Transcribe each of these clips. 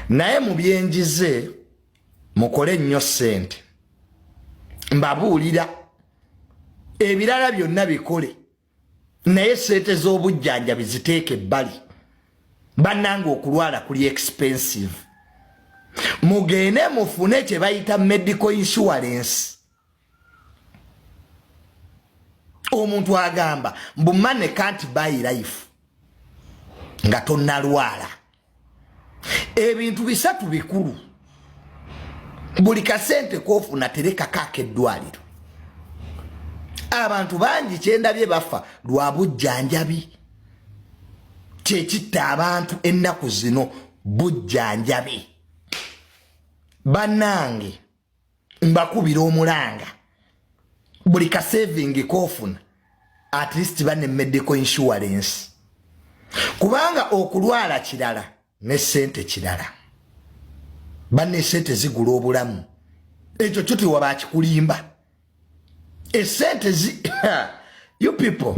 naye mu byenjize mukole nnyo ssente mbabuulira ebirala byonna bikole naye ssente z'obujjanjabi ziteeke ebbali bannanga okulwala kuli expensive mugende mufune kye bayita medical insurance omuntu agamba mbu money can't buy life nga tonnalwala ebintu bisatu bikulu buli kasente kofuna terekako akeddwaliro abantu bangi kyendabye bafa lwa bujjanjabi kyekitta abantu ennaku zino bujjanjabi bannange mbakubira omulanga buli ka saving kofuna at least bane medical insurance kubanga okulwala kirala ne sente kirala banne sente zigula obulamu ekyo kyo tiwaba kikulimba esente you people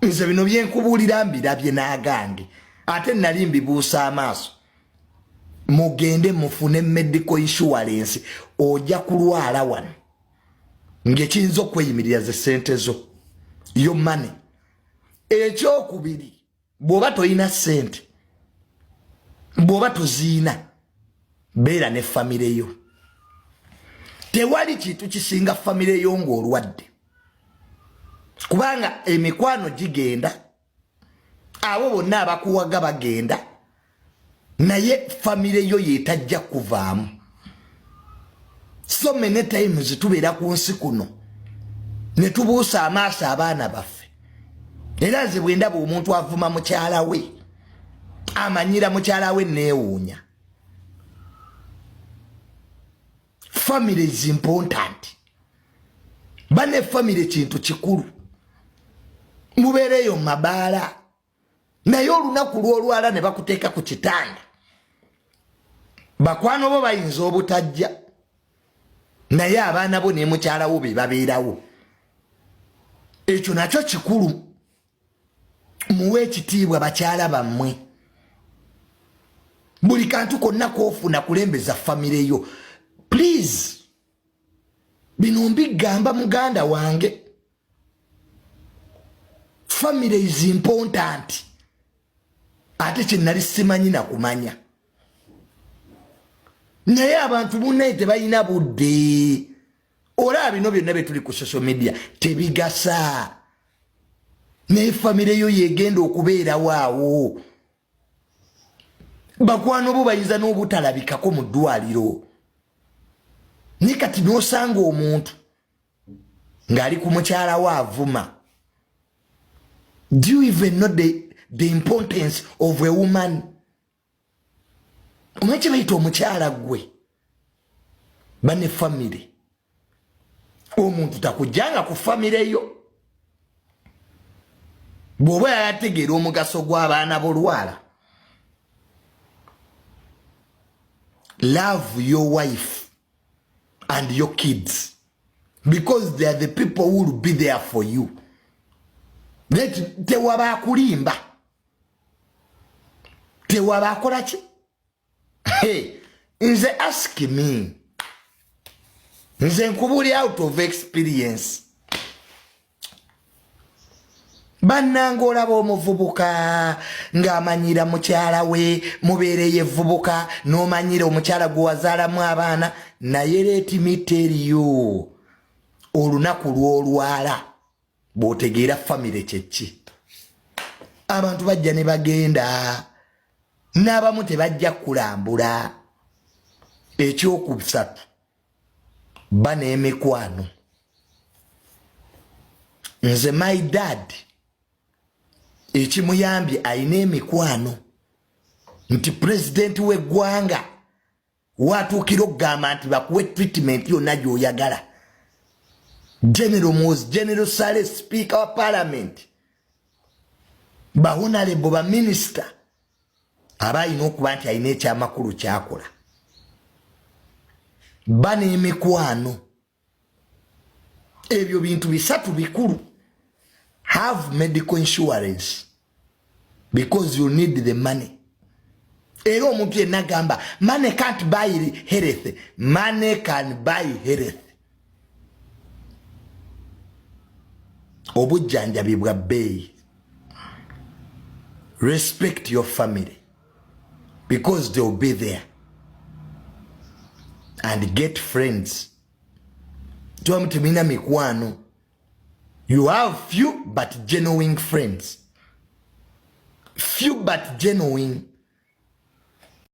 nze bino byenkubuulira mbirabye n'agange ate nali mbibuusa amaaso mugende mufune medical insurance ojja kulwala wano ng'ekiyinza okweyimirira ze sente zo yo money ekyokubiri bw'oba toyina sente bw'oba toziina beera ne famire yo tewali kintu kisinga famire yo ng'olwadde kubanga emikwano gigenda abo bonna abakuwaga bagenda naye famire yo yetajja kuvaamu so many times tubeera ku nsi kuno ne tubuusa amaaso abaana baffe era nze bwe ndaba omuntu avuma mukyala we amanyira mukyala we neewuunya family is important bane family kintu kikulu mubeereyo mabaala naye olunaku lw'olwala ne bakuteeka ku kitanda bakwano bo bayinza obutajja naye abaana bo ne mukyala wo be babeerawo ekyo nakyo kikulu muwe ekitiibwa bakyala bammwe buli kantu konna koofuna kulembeza famire yo please bino mbigamba muganda wange family is important ate kye nali simanyi na kumanya naye abantu bunnaye tebalina budde olaba bino byonna bye tuli ku social media tebigasa naye famire yo yegenda okubeerawo awo bakwano bo bayinza n'obutalabikako mu ddwaliro ni kati n'osanga omuntu ng'ali ku mukyala we avuma. Do you even know the importance of a woman? Omanyi bayita omukyala gwe bane family omuntu takujjanga ku family yo bw'oba yategeera omugaso gw'abaana b'olwala. Love your wife and your kids because they are the people who will be there for you. Tewaba kulimba tewaba akola ki? Hey, nze ask me, nze nkubuli out of experience. Bannanga olaba omuvubuka ng'amanyira mukyala we mubeereye vubuka n'omanyira omukyala gwe wazaalamu abaana naye leeti miteriyo olunaku lw'olwala bw'otegeera famire kyeki. Abantu bajja ne bagenda n'abamu tebajja kulambula. Ekyokusatu baneemikwano. Nze my dad ekimuyambye ayina emikwano nti president w'eggwanga watuukira okugamba nti bakuwe treatment yonna gy'oyagala. General Moz, General Sale, Speaker of Parliament, ba honorable ba minister abayina okuba nti ayina ekyamakulu kyakola. Bane emikwano. Ebyo bintu bisatu bikulu. Have medical insurance because you need the money. Era omuntu yenna gamba money can't buy health. Money can buy health. Obujjanjabi bwa bbeeyi. Respect your family because they'll be there. And get friends. Tuamutimina mikwano. You have few but genuine friends. Few but genuine.